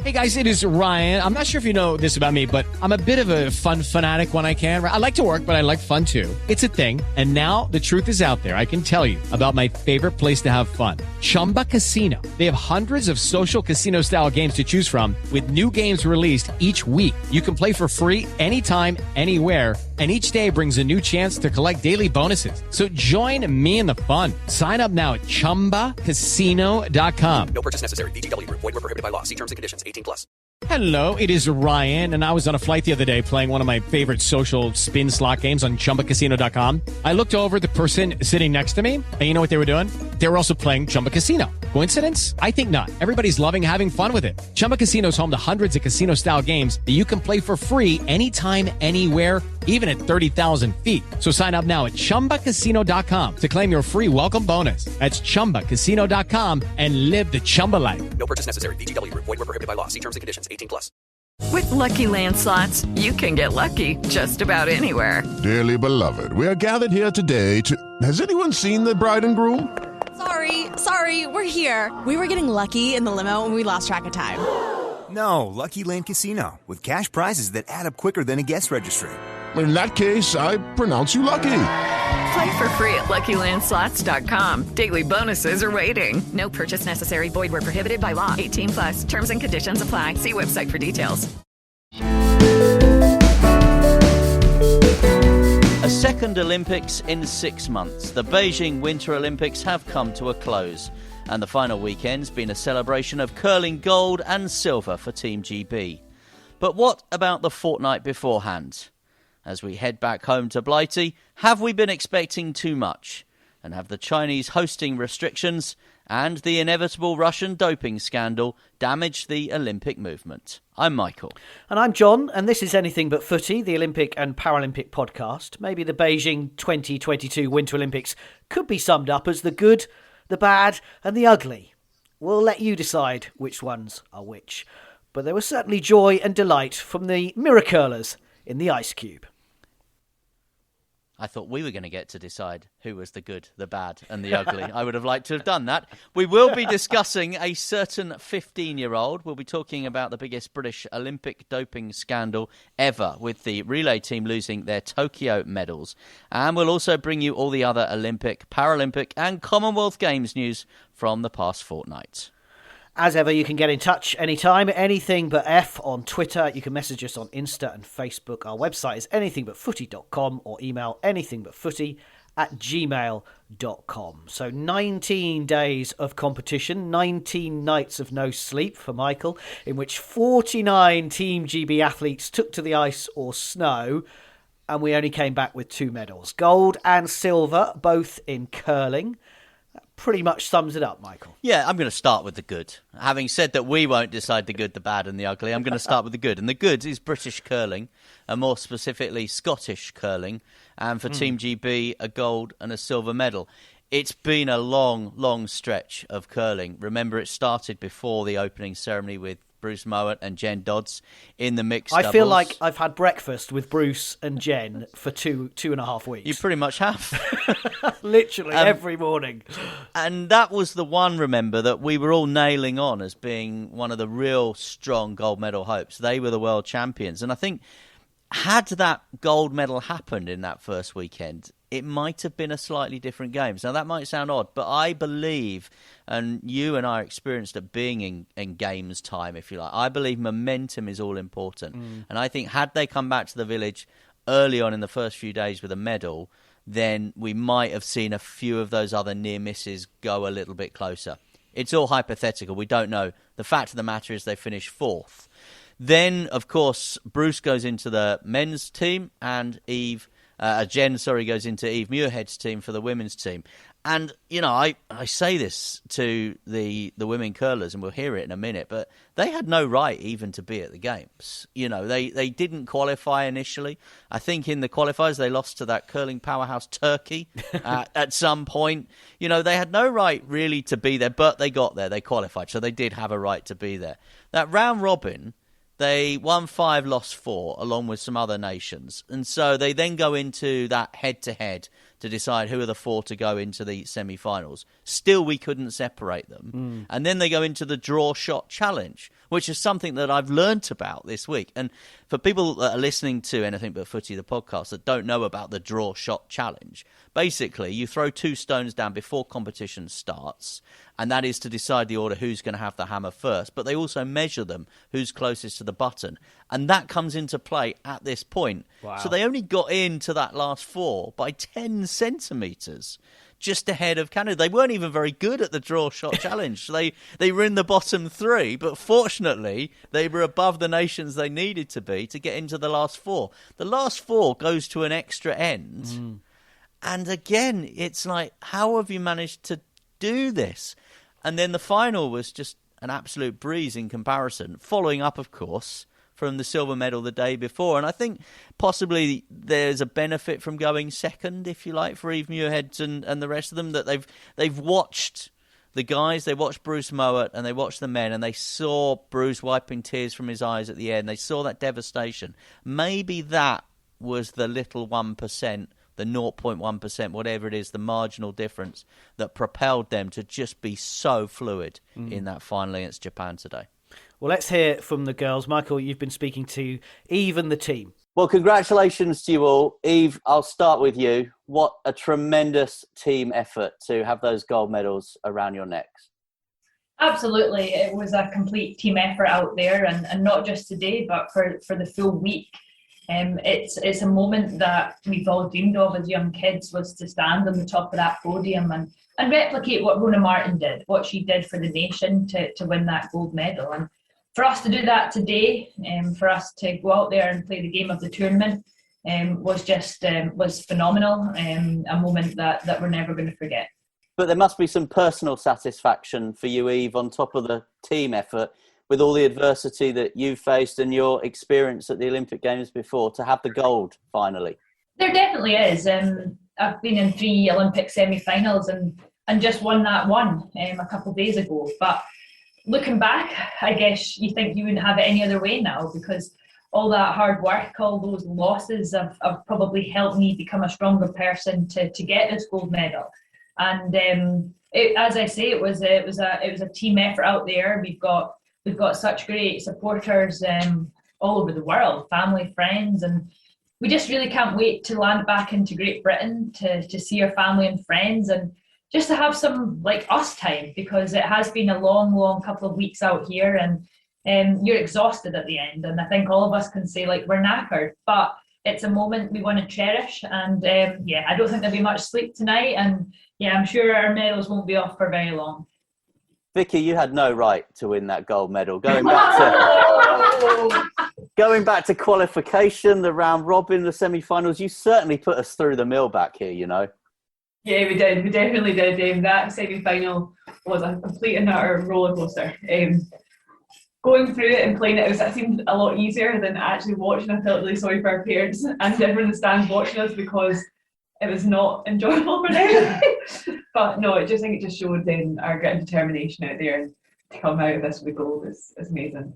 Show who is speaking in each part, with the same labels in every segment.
Speaker 1: Hey guys, it is Ryan. I'm not sure if you know this about me, but I'm a bit of a fun fanatic when I can. I like to work, but I like fun too. It's a thing. And now the truth is out there. I can tell you about my favorite place to have fun. Chumba Casino. They have hundreds of social casino style games to choose from with new games released each week. You can play for free anytime, anywhere. And each day brings a new chance to collect daily bonuses. So join me in the fun. Sign up now at ChumbaCasino.com.
Speaker 2: No purchase necessary. VGW Group. Void where prohibited by law. See terms and conditions. 18+.
Speaker 1: Hello, it is Ryan, and I was on a flight the other day playing one of my favorite social spin slot games on ChumbaCasino.com. I looked over at the person sitting next to me, and you know what they were doing? They were also playing Chumba Casino. Coincidence? I think not. Everybody's loving having fun with it. Chumba Casino is home to hundreds of casino-style games that you can play for free anytime, anywhere, even at 30,000 feet. So sign up now at ChumbaCasino.com to claim your free welcome bonus. That's ChumbaCasino.com and live the Chumba life.
Speaker 2: No purchase necessary. VGW Group. Void where prohibited by law. See terms and conditions. 18+.
Speaker 3: With Lucky Land Slots, you can get lucky just about anywhere.
Speaker 4: Dearly beloved, we are gathered here today to... Has anyone seen the bride and groom?
Speaker 5: Sorry, we're here. We were getting lucky in the limo and we lost track of time.
Speaker 6: No, Lucky Land Casino, with cash prizes that add up quicker than a guest registry.
Speaker 4: In that case, I pronounce you lucky.
Speaker 3: Play for free at LuckyLandSlots.com. Daily bonuses are waiting. No purchase necessary. Void where prohibited by law. 18+. Terms and conditions apply. See website for details.
Speaker 7: A second Olympics in 6 months. The Beijing Winter Olympics have come to a close, and the final weekend's been a celebration of curling gold and silver for Team GB. But what about the fortnight beforehand? As we head back home to Blighty, have we been expecting too much? And have the Chinese hosting restrictions and the inevitable Russian doping scandal damaged the Olympic movement? I'm Michael.
Speaker 8: And I'm John, and this is Anything But Footy, the Olympic and Paralympic podcast. Maybe the Beijing 2022 Winter Olympics could be summed up as the good, the bad and the ugly. We'll let you decide which ones are which. But there was certainly joy and delight from the miracurlers in the ice cube.
Speaker 7: I thought we were going to get to decide who was the good, the bad and the ugly. I would have liked to have done that. We will be discussing a certain 15-year-old. We'll be talking about the biggest British Olympic doping scandal ever, with the relay team losing their Tokyo medals. And we'll also bring you all the other Olympic, Paralympic and Commonwealth Games news from the past fortnight.
Speaker 8: As ever, you can get in touch anytime, Anything But F on Twitter. You can message us on Insta and Facebook. Our website is anythingbutfooty.com or email anythingbutfooty@gmail.com. So 19 days of competition, 19 nights of no sleep for Michael, in which 49 Team GB athletes took to the ice or snow, and we only came back with 2 medals. Gold and silver, both in curling. Pretty much sums it up, Michael.
Speaker 7: Yeah, I'm going to start with the good. Having said that we won't decide the good, the bad and the ugly, I'm going to start with the good. And the good is British curling, and more specifically Scottish curling. And for Team GB, a gold and a silver medal. It's been a long, long stretch of curling. Remember, it started before the opening ceremony with Bruce Mouat and Jen Dodds in the mixed doubles.
Speaker 8: I feel like I've had breakfast with Bruce and Jen for two and a half weeks.
Speaker 7: You pretty much have.
Speaker 8: Literally every morning.
Speaker 7: And that was the one, remember, that we were all nailing on as being one of the real strong gold medal hopes. They were the world champions. And I think had that gold medal happened in that first weekend, it might have been a slightly different game. Now, that might sound odd, but I believe, and you and I are experienced at being in games time, if you like, I believe momentum is all important. And I think had they come back to the village early on in the first few days with a medal, then we might have seen a few of those other near misses go a little bit closer. It's all hypothetical. We don't know. The fact of the matter is they finished 4th. Then, of course, Bruce goes into the men's team and Jen goes into Eve Muirhead's team for the women's team. And, you know, I say this to the women curlers, and we'll hear it in a minute, but they had no right even to be at the Games. You know, they didn't qualify initially. I think in the qualifiers they lost to that curling powerhouse Turkey at some point. You know, they had no right really to be there, but they got there. They qualified, so they did have a right to be there. That round robin, they won 5, lost 4, along with some other nations. And so they then go into that head-to-head to decide who are the 4 to go into the semi-finals. Still, we couldn't separate them. And then they go into the draw shot challenge, which is something that I've learnt about this week. And for people that are listening to Anything But Footy, the podcast, that don't know about the draw shot challenge, basically you throw 2 stones down before competition starts, and that is to decide the order who's going to have the hammer first. But they also measure them, who's closest to the button. And that comes into play at this point.
Speaker 8: Wow.
Speaker 7: So they only got into that last 4 by 10 centimetres. Just ahead of Canada. They weren't even very good at the draw shot challenge. They were in the bottom 3, but fortunately they were above the nations they needed to be to get into the last 4. The last 4 goes to an extra end. And again, it's like, how have you managed to do this? And then the final was just an absolute breeze in comparison, following up, of course, from the silver medal the day before. And I think possibly there's a benefit from going second, if you like, for Eve Muirhead and the rest of them, that they've watched the guys, they watched Bruce Mouat and they watched the men, and they saw Bruce wiping tears from his eyes at the end. They saw that devastation. Maybe that was the little 1%, the 0.1%, whatever it is, the marginal difference that propelled them to just be so fluid in that final against Japan today.
Speaker 8: Well, let's hear from the girls. Michael, you've been speaking to Eve and the team.
Speaker 7: Well, congratulations to you all. Eve, I'll start with you. What a tremendous team effort to have those gold medals around your necks.
Speaker 9: Absolutely. It was a complete team effort out there, and not just today, but for the full week. It's a moment that we've all dreamed of as young kids, was to stand on the top of that podium and replicate what Rona Martin did, what she did for the nation to win that gold medal. And for us to do that today, for us to go out there and play the game of the tournament, was phenomenal. A moment that we're never going to forget.
Speaker 7: But there must be some personal satisfaction for you, Eve, on top of the team effort, with all the adversity that you've faced and your experience at the Olympic Games before, to have the gold finally.
Speaker 9: There definitely is. I've been in 3 Olympic semi-finals and just won that one a couple of days ago. But looking back, I guess you think you wouldn't have it any other way now, because all that hard work, all those losses have probably helped me become a stronger person to get this gold medal. And as I say, it was a team effort out there. We've got such great supporters all over the world, family, friends, and we just really can't wait to land back into Great Britain to see our family and friends, and just to have some like us time, because it has been a long couple of weeks out here, and you're exhausted at the end. And I think all of us can say like we're knackered, but it's a moment we want to cherish. And I don't think there'll be much sleep tonight, and I'm sure our medals won't be off for very long.
Speaker 7: Vicky, you had no right to win that gold medal. Going back to qualification, the round robin, the semi-finals, you certainly put us through the mill back here, you know.
Speaker 9: Yeah, we did. We definitely did. That semi-final was a complete and utter roller coaster. Going through it and playing it seemed a lot easier than actually watching. I felt really sorry for our parents and everyone in the stands watching us, because it was not enjoyable for them. But no, I think it just showed our grit and determination out there, and to come out of this with gold is amazing.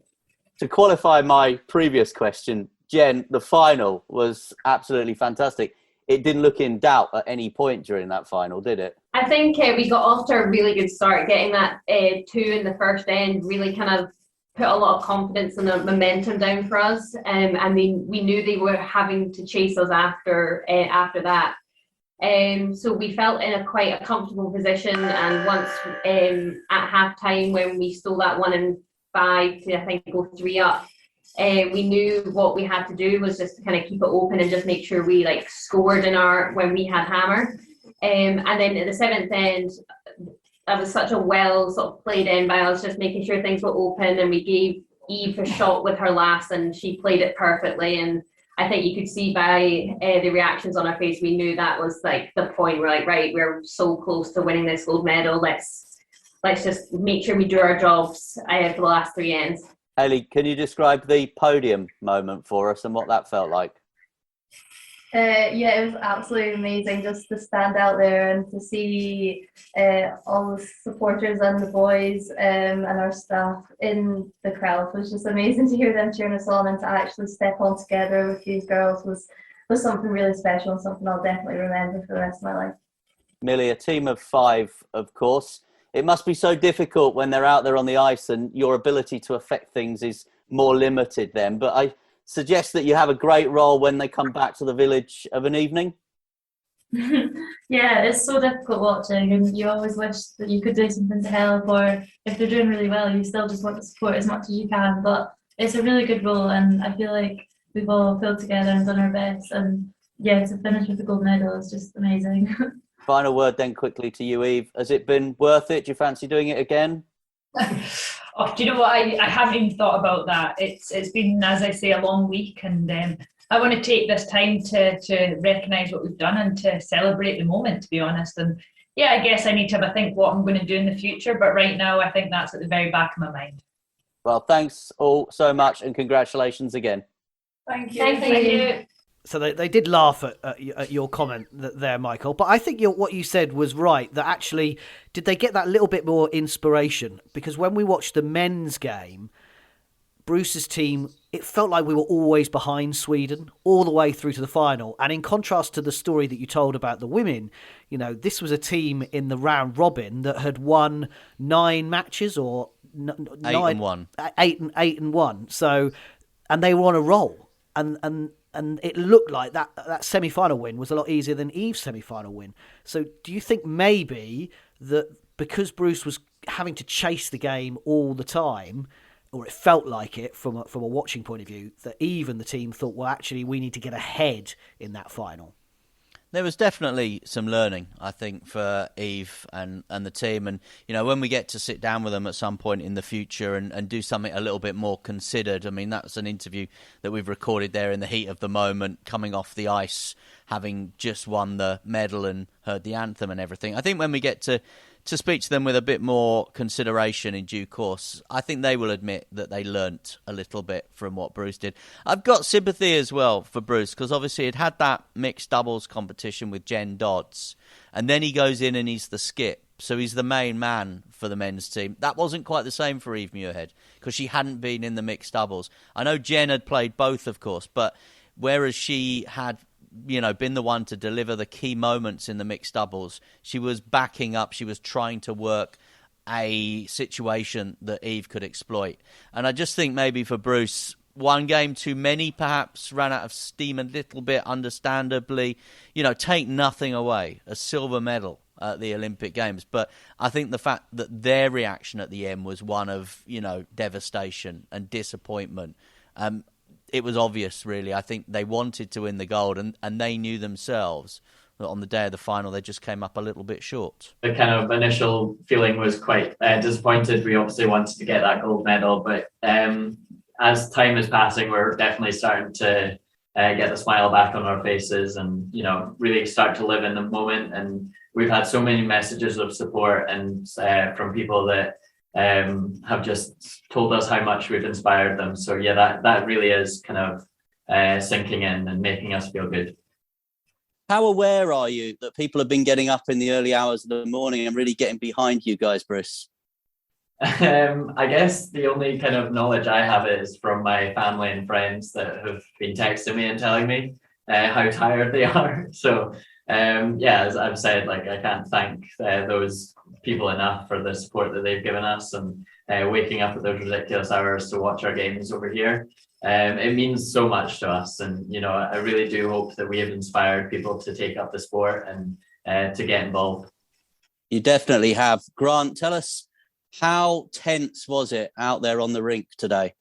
Speaker 7: To qualify my previous question, Jen, the final was absolutely fantastic. It didn't look in doubt at any point during that final, did it?
Speaker 10: I think we got off to a really good start. Getting that 2 in the first end really kind of put a lot of confidence and the momentum down for us. And we knew they were having to chase us after that. So we felt in quite a comfortable position, and once at half time, when we stole that 1 and 5 to I think go 3 up, we knew what we had to do was just to kind of keep it open and just make sure we scored when we had hammer. And then at the 7th end, that was such a well sort of played in by us, just making sure things were open, and we gave Eve a shot with her last, and she played it perfectly. And I think you could see by the reactions on her face, we knew that was the point. We're like, right, we're so close to winning this gold medal. Let's just make sure we do our jobs for the last 3 ends.
Speaker 7: Hailey, can you describe the podium moment for us and what that felt like?
Speaker 11: It was absolutely amazing just to stand out there and to see all the supporters and the boys and our staff in the crowd. It was just amazing to hear them cheering us on, and to actually step on together with these girls was something really special, and something I'll definitely remember for the rest of my life.
Speaker 7: Millie, a team of 5, of course. it must be so difficult when they're out there on the ice and your ability to affect things is more limited then. But I suggest that you have a great role when they come back to the village of an evening.
Speaker 11: Yeah, it's so difficult watching, and you always wish that you could do something to help, or if they're doing really well, you still just want to support as much as you can. But it's a really good role, and I feel like we've all pulled together and done our best. And yeah, to finish with the gold medal is just amazing.
Speaker 7: Final word then quickly to you, Eve. Has it been worth it? Do you fancy doing it again?
Speaker 9: Oh, do you know what? I haven't even thought about that. It's been, as I say, a long week, and I want to take this time to recognise what we've done and to celebrate the moment, to be honest. And yeah, I guess I need to have a think what I'm going to do in the future. But right now, I think that's at the very back of my mind.
Speaker 7: Well, thanks all so much, and congratulations again.
Speaker 9: Thank you.
Speaker 11: Thank you.
Speaker 8: So they did laugh at your comment there, Michael. But I think what you said was right, that actually, did they get that little bit more inspiration? Because when we watched the men's game, Bruce's team, it felt like we were always behind Sweden all the way through to the final. And in contrast to the story that you told about the women, you know, this was a team in the round robin that had won 9 matches or
Speaker 7: 8-1.
Speaker 8: 8-1. So, and they were on a roll. And it looked like that semi-final win was a lot easier than Eve's semi-final win. So do you think maybe that because Bruce was having to chase the game all the time, or it felt like it from a watching point of view, that Eve and the team thought, well, actually, we need to get ahead in that final?
Speaker 7: There was definitely some learning, I think, for Eve and the team. And, you know, when we get to sit down with them at some point in the future and do something a little bit more considered, I mean, that's an interview that we've recorded there in the heat of the moment, coming off the ice, having just won the medal and heard the anthem and everything. I think when we get to speak to them with a bit more consideration in due course, I think they will admit that they learnt a little bit from what Bruce did. I've got sympathy as well for Bruce, because obviously he'd had that mixed doubles competition with Jen Dodds, and then he goes in and he's the skip, so he's the main man for the men's team. That wasn't quite the same for Eve Muirhead, because she hadn't been in the mixed doubles. I know Jen had played both, of course, but whereas she had, you know, been the one to deliver the key moments in the mixed doubles, she was backing up, she was trying to work a situation that Eve could exploit. And I just think maybe for Bruce, one game too many perhaps, ran out of steam a little bit, understandably. You know, take nothing away, a silver medal at the Olympic Games. But I think the fact that their reaction at the end was one of, you know, devastation and disappointment. It was obvious, really. I think they wanted to win the gold, and they knew themselves that on the day of the final, they just came up a little bit short.
Speaker 12: The kind of initial feeling was quite disappointed. We obviously wanted to get that gold medal, but as time is passing, we're definitely starting to get the smile back on our faces and, you know, really start to live in the moment. And we've had so many messages of support and from people that have just told us how much we've inspired them. So yeah, that really is kind of sinking in and making us feel good.
Speaker 7: How aware are you that people have been getting up in the early hours of the morning and really getting behind you guys, Bruce?
Speaker 12: I guess the only kind of knowledge I have is from my family and friends that have been texting me and telling me how tired they are. So yeah, as I've said, like, I can't thank those people enough for the support that they've given us, and waking up at those ridiculous hours to watch our games over here. It means so much to us, and, you know, I really do hope that we have inspired people to take up the sport and to get involved.
Speaker 7: You definitely have. Grant, tell us, how tense was it out there on the rink today?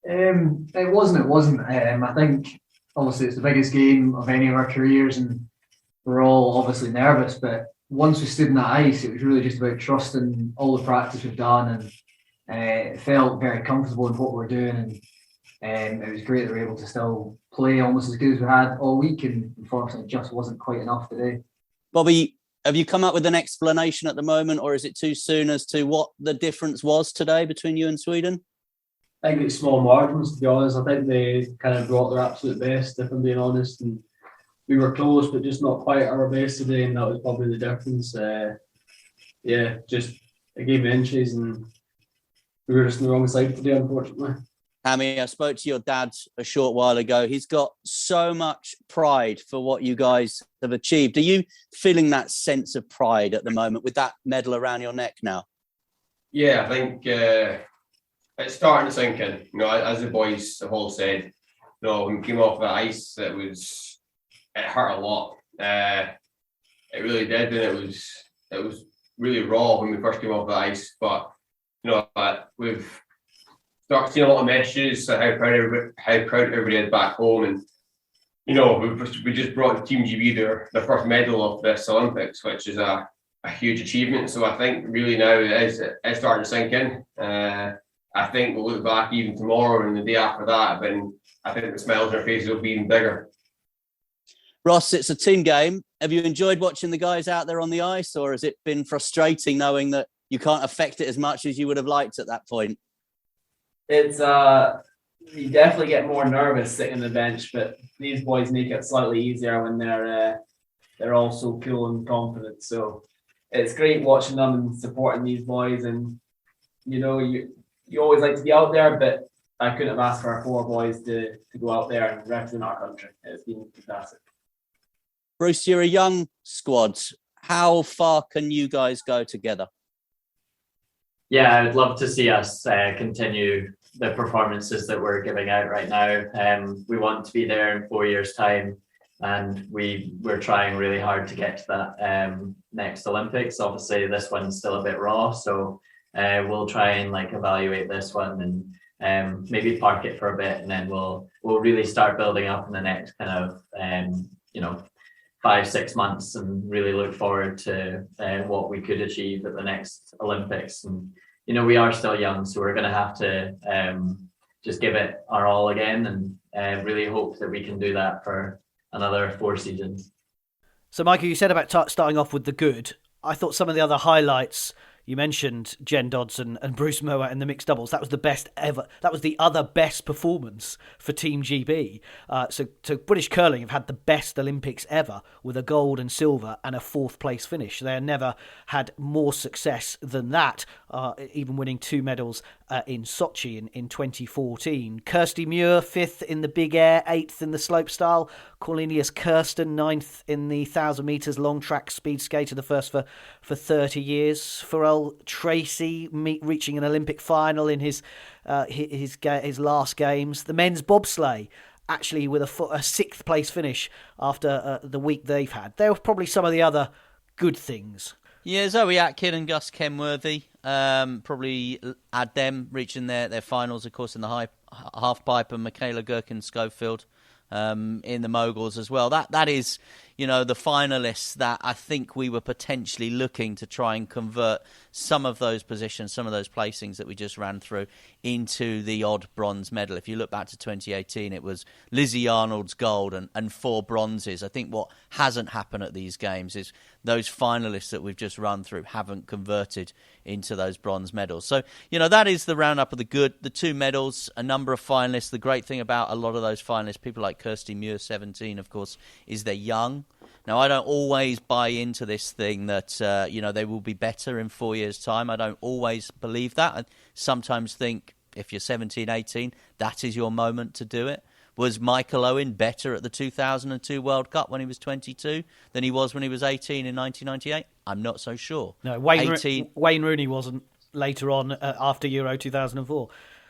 Speaker 13: It wasn't. I think obviously it's the biggest game of any of our careers, and we're all obviously nervous, but once we stood in that ice, it was really just about trusting all the practice we've done, and it felt very comfortable in what we're doing, and it was great that we were able to still play almost as good as we had all week, and unfortunately it just wasn't quite enough today.
Speaker 7: Bobby, have you come up with an explanation at the moment, or is it too soon as to what the difference was today between you and Sweden?
Speaker 14: I think it's small margins, to be honest. I think they kind of brought their absolute best, if I'm being honest, and we were close, but just not quite our best today, and that was probably the difference. Yeah, just a game of inches, and we were just on the wrong side today, unfortunately.
Speaker 7: Hammy, I spoke to your dad a short while ago. He's got so much pride for what you guys have achieved. Are you feeling that sense of pride at the moment with that medal around your neck now?
Speaker 15: Yeah, I think it's starting to sink in. As the boys have all said, when we came off the ice, it hurt a lot. It really did, and it was really raw when we first came off the ice. But we've started seeing a lot of messages of how proud everybody is back home, and we just brought Team GB their first medal of this Olympics, which is a huge achievement. So I think really now it's starting to sink in. I think we'll look back even tomorrow and the day after that, and I think the smiles on our faces will be even bigger.
Speaker 7: Ross, it's a team game. Have you enjoyed watching the guys out there on the ice, or has it been frustrating knowing that you can't affect it as much as you would have liked at that point?
Speaker 14: It's you definitely get more nervous sitting on the bench, but these boys make it slightly easier when they're all so cool and confident. So it's great watching them and supporting these boys. And you always like to be out there, but I couldn't have asked for our 4 boys to go out there and represent our country. It's been fantastic.
Speaker 7: Bruce, you're a young squad. How far can you guys go together?
Speaker 12: Yeah, I'd love to see us continue the performances that we're giving out right now. We want to be there in 4 years' time, and we're trying really hard to get to that next Olympics. Obviously, this one's still a bit raw, so we'll try and evaluate this one and maybe park it for a bit, and then we'll really start building up in the next kind of 5-6 months, and really look forward to what we could achieve at the next Olympics. And we are still young, so we're going to have to just give it our all again, and really hope that we can do that for another 4 seasons.
Speaker 8: So, Michael, you said about starting off with the good. I thought some of the other highlights, you mentioned Jen Dodds and Bruce Mouat in the mixed doubles. That was the best ever. That was the other best performance for Team GB. So British curling have had the best Olympics ever, with a gold and silver and a 4th place finish. They have never had more success than that, even winning 2 medals in Sochi in 2014. Kirsty Muir, 5th in the big air, 8th in the slopestyle. Cornelius Kirsten, 9th in the 1,000 metres long track speed skater, the first for 30 years. Pharrell Tracy reaching an Olympic final in his last games. The men's bobsleigh, actually with a 6th place finish after the week they've had. There were probably some of the other good things.
Speaker 7: Yeah, Zoe Atkin and Gus Kenworthy, probably add them reaching their finals, of course, in the half pipe, and Michaela Gherkin-Schofield in the moguls as well. That is, the finalists that I think we were potentially looking to try and convert some of those positions, some of those placings that we just ran through, into the odd bronze medal. If you look back to 2018, it was Lizzie Arnold's gold and 4 bronzes. I think what hasn't happened at these games is those finalists that we've just run through haven't converted into those bronze medals. So, that is the roundup of the good. The 2 medals, a number of finalists. The great thing about a lot of those finalists, people like Kirsty Muir, 17, of course, is they're young. Now, I don't always buy into this thing that, they will be better in 4 years' time. I don't always believe that. I sometimes think if you're 17, 18, that is your moment to do it. Was Michael Owen better at the 2002 World Cup when he was 22 than he was when he was 18 in 1998? I'm not so sure.
Speaker 8: No, Wayne Rooney wasn't later on after Euro 2004.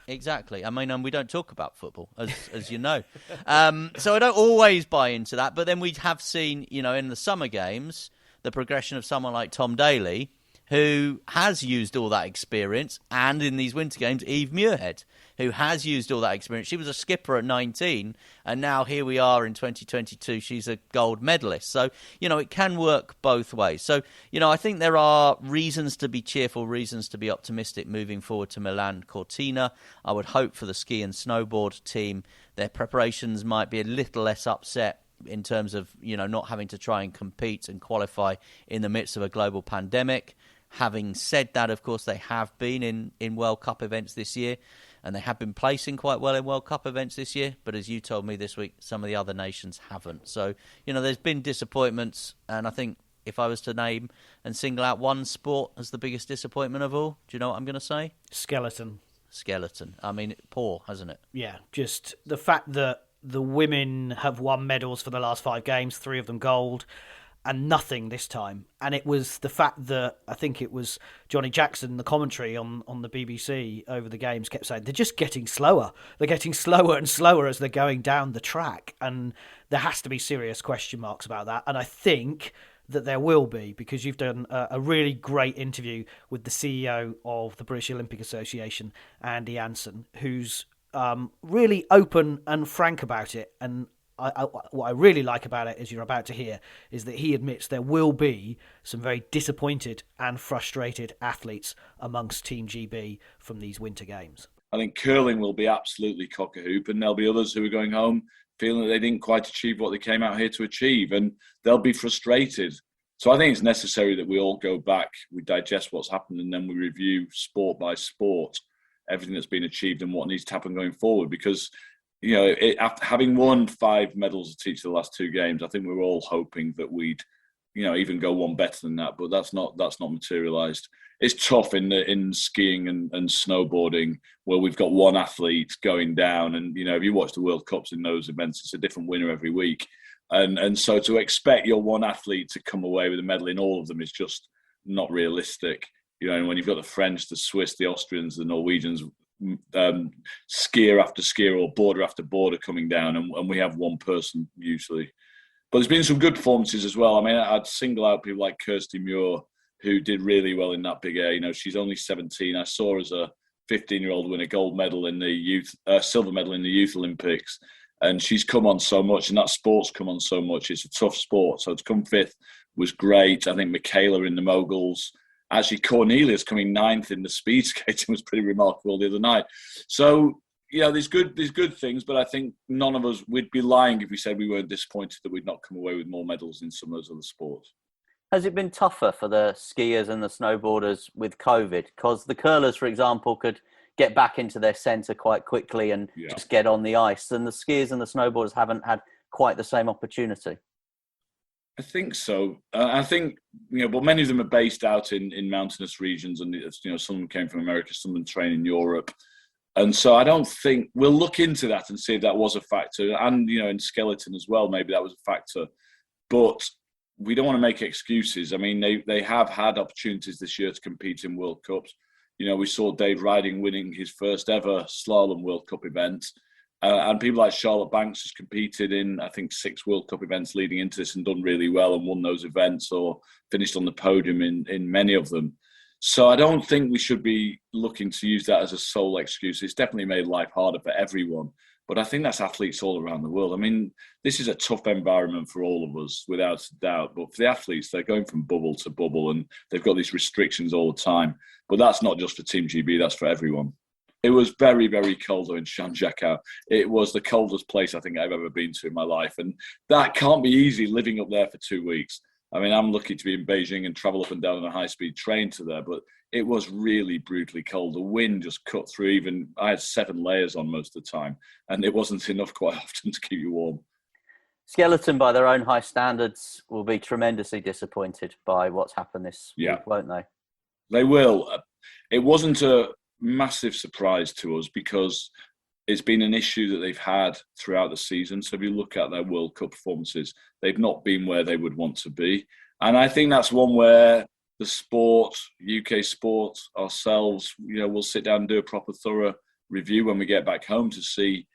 Speaker 7: Exactly. I mean, and we don't talk about football, as you know. So I don't always buy into that. But then we have seen, in the summer games, the progression of someone like Tom Daley, who has used all that experience, and in these winter games, Eve Muirhead, who has used all that experience. She was a skipper at 19, and now here we are in 2022. She's a gold medalist. So, it can work both ways. So, I think there are reasons to be cheerful, reasons to be optimistic moving forward to Milan Cortina. I would hope for the ski and snowboard team, their preparations might be a little less upset in terms of, not having to try and compete and qualify in the midst of a global pandemic. Having said that, of course, they have been in World Cup events this year, and they have been placing quite well in World Cup events this year. But as you told me this week, some of the other nations haven't. So, there's been disappointments. And I think if I was to name and single out one sport as the biggest disappointment of all, do you know what I'm going to say?
Speaker 8: Skeleton.
Speaker 7: skeleton. I mean, poor, hasn't it?
Speaker 8: Yeah, just the fact that the women have won medals for the last 5 games, 3 of them gold, and nothing this time. And it was the fact that, I think it was Johnny Jackson, the commentary on the BBC over the games, kept saying, they're just getting slower. They're getting slower and slower as they're going down the track. And there has to be serious question marks about that. And I think that there will be, because you've done a really great interview with the CEO of the British Olympic Association, Andy Anson, who's really open and frank about it. And what I really like about it, as you're about to hear, is that he admits there will be some very disappointed and frustrated athletes amongst Team GB from these winter games.
Speaker 16: I think curling will be absolutely cock-a-hoop, and there'll be others who are going home feeling that they didn't quite achieve what they came out here to achieve, and they'll be frustrated. So I think it's necessary that we all go back, we digest what's happened, and then we review sport by sport, everything that's been achieved and what needs to happen going forward. Because, you know, after having won 5 medals at each of the last 2 games, I think we were all hoping that we'd, you know, even go one better than that. But that's not materialised. It's tough in skiing and snowboarding, where we've got one athlete going down, and you know, if you watch the World Cups in those events, it's a different winner every week, and so to expect your one athlete to come away with a medal in all of them is just not realistic. You know, and when you've got the French, the Swiss, the Austrians, the Norwegians, skier after skier or border after border coming down, and we have one person usually. But there's been some good performances as well. I mean, I'd single out people like Kirsty Muir, who did really well in that big air. You know, she's only 17. I saw her as a 15-year-old win a gold medal in the youth, silver medal in the Youth Olympics. And she's come on so much, and that sport's come on so much. It's a tough sport. So to come 5th was great. I think Michaela in the moguls. Actually, Cornelius coming 9th in the speed skating was pretty remarkable the other night. So, you know, there's good things, but I think none of us, we'd be lying if we said we weren't disappointed that we'd not come away with more medals in some of those other sports.
Speaker 7: Has it been tougher for the skiers and the snowboarders with COVID? Because the curlers, for example, could get back into their centre quite quickly and just get on the ice. And the skiers and the snowboarders haven't had quite the same opportunity.
Speaker 16: I think so. I think, you know, but many of them are based out in mountainous regions, and you know, some of them came from America, some of them train in Europe. And so I don't think, we'll look into that and see if that was a factor. And, you know, in skeleton as well, maybe that was a factor. But we don't want to make excuses. I mean, they have had opportunities this year to compete in World Cups. You know, we saw Dave Riding winning his first ever slalom World Cup event. And people like Charlotte Banks has competed in, I think, 6 World Cup events leading into this and done really well and won those events or finished on the podium in many of them. So I don't think we should be looking to use that as a sole excuse. It's definitely made life harder for everyone. But I think that's athletes all around the world. I mean, this is a tough environment for all of us, without a doubt. But for the athletes, they're going from bubble to bubble, and they've got these restrictions all the time. But that's not just for Team GB, that's for everyone. It was very, very cold in Shanjiakou. It was the coldest place I think I've ever been to in my life. And that can't be easy, living up there for 2 weeks. I mean, I'm lucky to be in Beijing and travel up and down on a high-speed train to there, but it was really brutally cold. The wind just cut through. Even I had 7 layers on most of the time, and it wasn't enough quite often to keep you warm.
Speaker 7: Skeleton, by their own high standards, will be tremendously disappointed by what's happened this week, won't they?
Speaker 16: They will. It wasn't a massive surprise to us because it's been an issue that they've had throughout the season. So if you look at their World Cup performances, they've not been where they would want to be. And I think that's one where the sport, UK sport, ourselves, you know, we'll sit down and do a proper thorough review when we get back home to see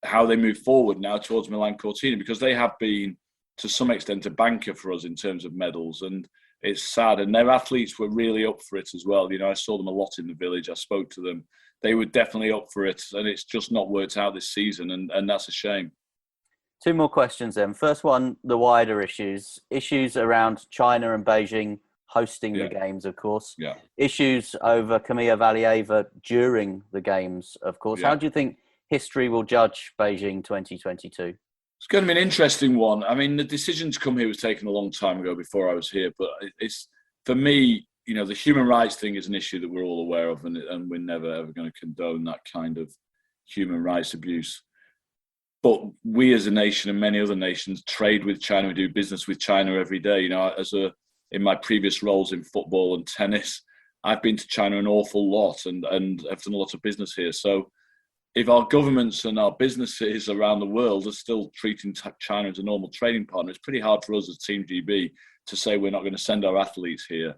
Speaker 16: how they move forward now towards Milan Cortina, because they have been, to some extent, a banker for us in terms of medals. And it's sad. And their athletes were really up for it as well. You know, I saw them a lot in the village. I spoke to them. They were definitely up for it. And it's just not worked out this season. And that's a shame.
Speaker 7: 2 more questions then. First one, the wider issues. Issues around China and Beijing hosting the games, of course.
Speaker 16: Yeah.
Speaker 7: Issues over Kamila Valieva during the games, of course.
Speaker 16: Yeah.
Speaker 7: How do you think history will judge Beijing 2022?
Speaker 16: It's going to be an interesting one. I mean, the decision to come here was taken a long time ago before I was here. But it's, for me, you know, the human rights thing is an issue that we're all aware of, and we're never, ever going to condone that kind of human rights abuse. But we as a nation and many other nations trade with China. We do business with China every day. You know, in my previous roles in football and tennis, I've been to China an awful lot and have done a lot of business here. So if our governments and our businesses around the world are still treating China as a normal trading partner, it's pretty hard for us as Team GB to say we're not going to send our athletes here.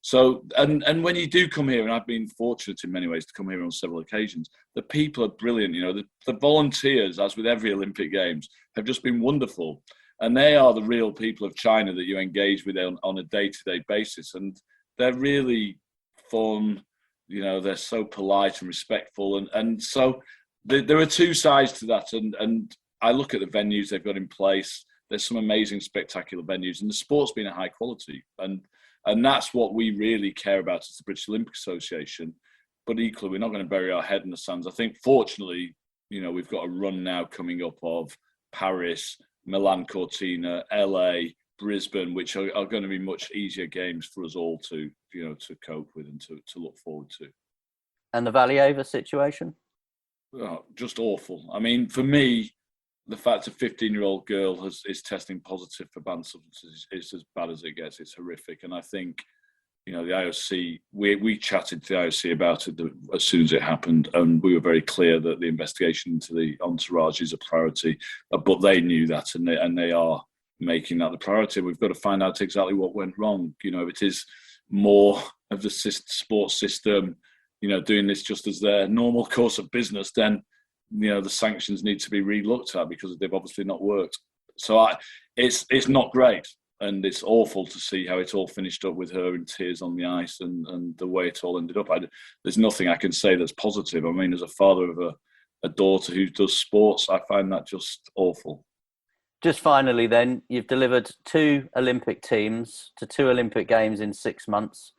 Speaker 16: So, and when you do come here, and I've been fortunate in many ways to come here on several occasions, the people are brilliant. You know, the volunteers, as with every Olympic Games, have just been wonderful. And they are the real people of China that you engage with on a day-to-day basis. And they're really fun. You know, they're so polite and respectful. And so there are two sides to that. And I look at the venues they've got in place. There's some amazing, spectacular venues. And the sport's been a high quality. And that's what we really care about as the British Olympic Association. But equally, we're not going to bury our head in the sands. I think, fortunately, you know, we've got a run now coming up of Paris, Milan Cortina, LA, Brisbane, which are going to be much easier games for us all to, you know, to cope with and to look forward to.
Speaker 7: And the Valieva situation?
Speaker 16: Oh, just awful. I mean, for me, the fact a 15-year-old girl is testing positive for banned substances is as bad as it gets. It's horrific. And I think, you know, the IOC, we chatted to the IOC about it as soon as it happened, and we were very clear that the investigation into the entourage is a priority. But they knew that, and they are making that the priority. We've got to find out exactly what went wrong. You know, it is more of the sports system, you know, doing this just as their normal course of business, then, you know, the sanctions need to be re-looked at because they've obviously not worked. So it's not great. And it's awful to see how it all finished up with her in tears on the ice and the way it all ended up. There's nothing I can say that's positive. I mean, as a father of a daughter who does sports, I find that just awful.
Speaker 7: Just finally then, you've delivered 2 Olympic teams to 2 Olympic Games in 6 months.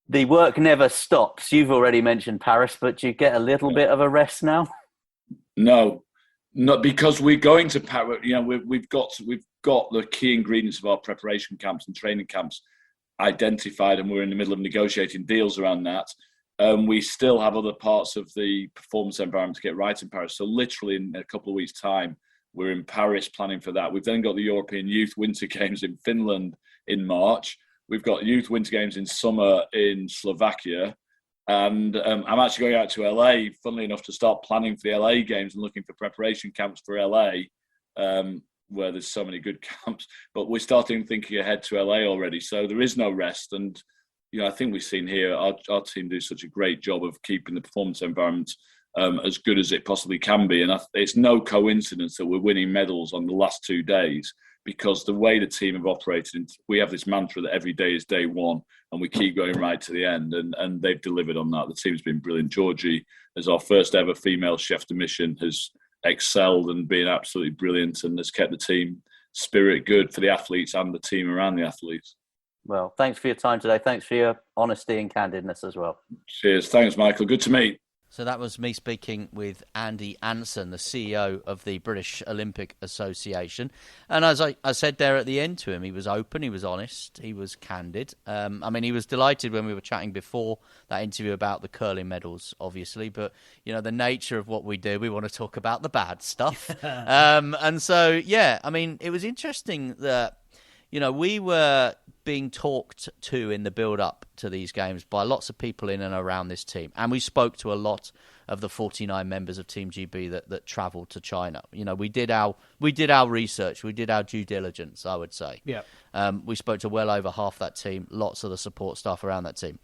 Speaker 7: The work never stops. You've already mentioned Paris, but do you get a little bit of a rest now?
Speaker 16: No, not because we're going to Paris. You know, we've got the key ingredients of our preparation camps and training camps identified, and we're in the middle of negotiating deals around that. We still have other parts of the performance environment to get right in Paris. So literally in a couple of weeks' time, we're in Paris planning for that. We've then got the European Youth Winter Games in Finland in March. We've got Youth Winter Games in summer in Slovakia. And I'm actually going out to LA, funnily enough, to start planning for the LA Games and looking for preparation camps for LA, where there's so many good camps. But we're starting thinking ahead to LA already. So there is no rest. And, you know, I think we've seen here our team do such a great job of keeping the performance environment as good as it possibly can be. And it's no coincidence that we're winning medals on the last 2 days, because the way the team have operated, we have this mantra that every day is day one, and we keep going right to the end, and they've delivered on that. The team's been brilliant. Georgie, as our first ever female chef de mission, has excelled and been absolutely brilliant and has kept the team spirit good for the athletes and the team around the athletes.
Speaker 7: Well, thanks for your time today. Thanks for your honesty and candidness as well.
Speaker 16: Cheers. Thanks, Michael. Good to meet.
Speaker 7: So that was me speaking with Andy Anson, the CEO of the British Olympic Association. And as I said there at the end to him, he was open, he was honest, he was candid. I mean, he was delighted when we were chatting before that interview about the curling medals, obviously. But, you know, the nature of what we do, we want to talk about the bad stuff. And so, yeah, I mean, it was interesting that, you know, we were being talked to in the build-up to these games by lots of people in and around this team. And we spoke to a lot of the 49 members of Team GB that travelled to China. You know, we did our research, we did our due diligence, I would say.
Speaker 8: Yeah.
Speaker 7: We spoke to well over half that team, lots of the support staff around that team.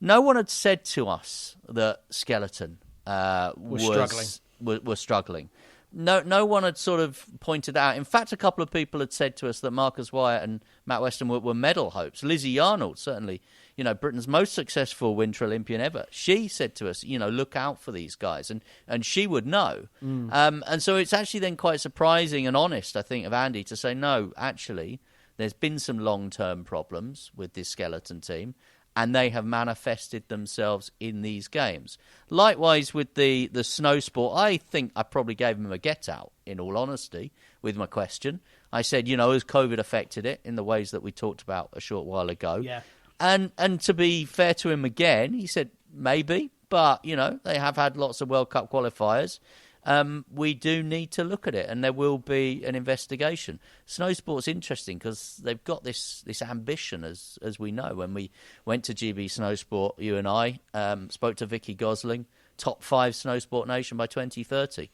Speaker 7: No one had said to us that Skeleton was struggling. No one had sort of pointed out. In fact, a couple of people had said to us that Marcus Whyte and Matt Weston were medal hopes. Lizzie Arnold, certainly, you know, Britain's most successful Winter Olympian ever. She said to us, you know, look out for these guys, and she would know. And so it's actually then quite surprising and honest, I think, of Andy to say, no, actually, there's been some long-term problems with this skeleton team, and they have manifested themselves in these games. Likewise with the snow sport, I think I probably gave him a get-out, in all honesty, with my question. I said, you know, has COVID affected it in the ways that we talked about a short while ago?
Speaker 8: Yeah.
Speaker 7: And to be fair to him again, he said, maybe, but, you know, they have had lots of World Cup qualifiers. we do need to look at it, and there will be an investigation. Snow sport's interesting because they've got this ambition, as we know. When we went to GB Snow Sport, you and I spoke to Vicky Gosling, top 5 snow sport nation by 2030.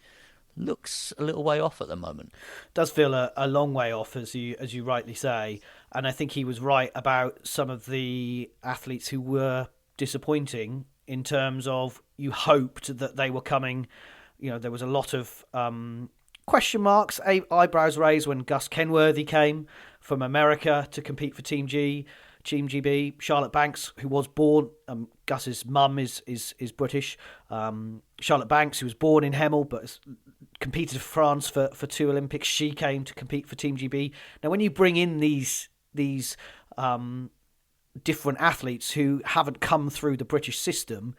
Speaker 7: Looks a little way off at the moment.
Speaker 8: Does feel a long way off, as you rightly say. And I think he was right about some of the athletes who were disappointing in terms of you hoped that they were coming. There was a lot of question marks, eyebrows raised when Gus Kenworthy came from America to compete for Team GB. Charlotte Banks, who was born, Gus's mum is British. Charlotte Banks, who was born in Hemel but has competed for France for 2 Olympics, she came to compete for Team GB. Now, when you bring in these different athletes who haven't come through the British system,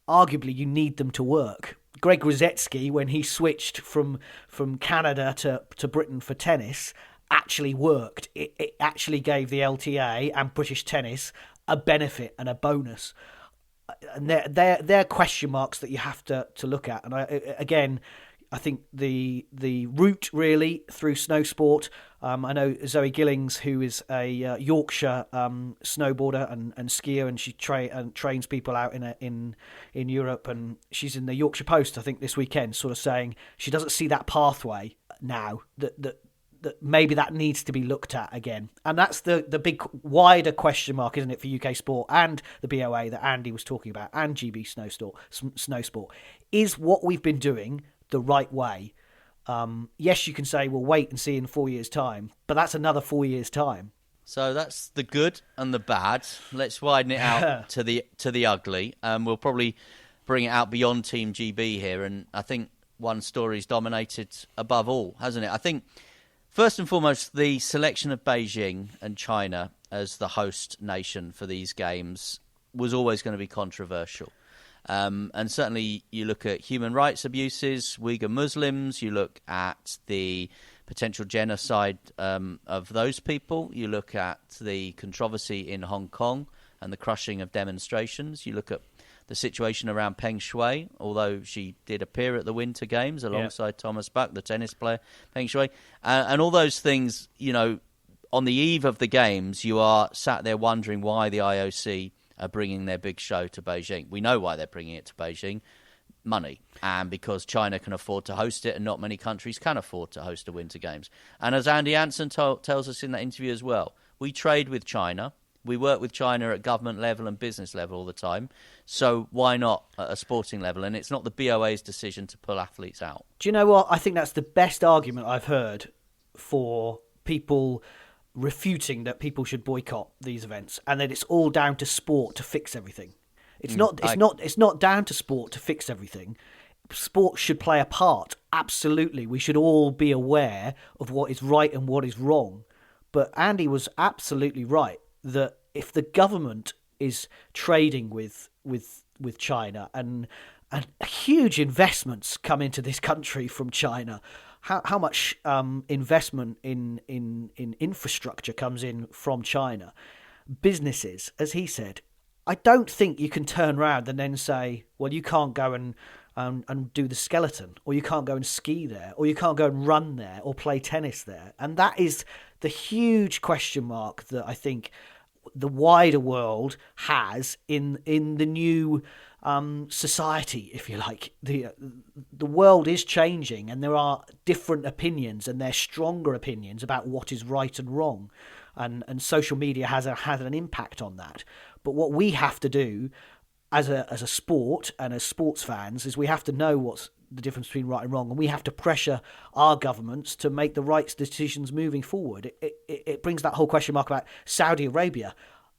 Speaker 8: arguably you need them to work. Greg Rosetsky, when he switched from Canada to Britain for tennis, actually worked. It actually gave the LTA and British tennis a benefit and a bonus. And they're question marks that you have to look at. And I think the route really through snow sport. I know Zoe Gillings, who is a Yorkshire snowboarder and skier, and she trains people out in Europe, and she's in the Yorkshire Post, I think, this weekend, sort of saying she doesn't see that pathway now, that maybe that needs to be looked at again. And that's the big wider question mark, isn't it, for UK sport and the BOA that Andy was talking about, and GB snow sport. Is what we've been doing the right way? Yes, you can say, well, wait and see in 4 years' time, but that's another 4 years' time.
Speaker 7: So that's the good and the bad. Let's widen it out to the ugly. We'll probably bring it out beyond Team GB here, and I think one story's dominated above all, hasn't it? I think first and foremost, the selection of Beijing and China as the host nation for these games was always going to be controversial. And certainly you look at human rights abuses, Uyghur Muslims, you look at the potential genocide of those people, you look at the controversy in Hong Kong and the crushing of demonstrations, you look at the situation around Peng Shuai, although she did appear at the Winter Games alongside Thomas Buck, the tennis player, Peng Shuai. And all those things, on the eve of the Games, you are sat there wondering why the IOC are bringing their big show to Beijing. We know why they're bringing it to Beijing. Money. And because China can afford to host it and not many countries can afford to host the Winter Games. And as Andy Anson tells us in that interview as well, we trade with China. We work with China at government level and business level all the time. So why not at a sporting level? And it's not the BOA's decision to pull athletes out.
Speaker 8: Do you know what? I think that's the best argument I've heard for people refuting that people should boycott these events and that it's all down to sport to fix everything. It's not down to sport to fix everything. Sport should play a part. Absolutely. We should all be aware of what is right and what is wrong. But Andy was absolutely right that if the government is trading with China and huge investments come into this country from China, how much investment in infrastructure comes in from China, businesses, as he said, I don't think you can turn around and then say, well, you can't go and do the skeleton, or you can't go and ski there, or you can't go and run there or play tennis there. And that is the huge question mark that I think the wider world has in the new society, if you like. The world is changing, and there are different opinions, and they're stronger opinions about what is right and wrong, and social media has an impact on that. But what we have to do as a sport and as sports fans is we have to know what's the difference between right and wrong, and we have to pressure our governments to make the right decisions moving forward. It brings that whole question mark about Saudi Arabia.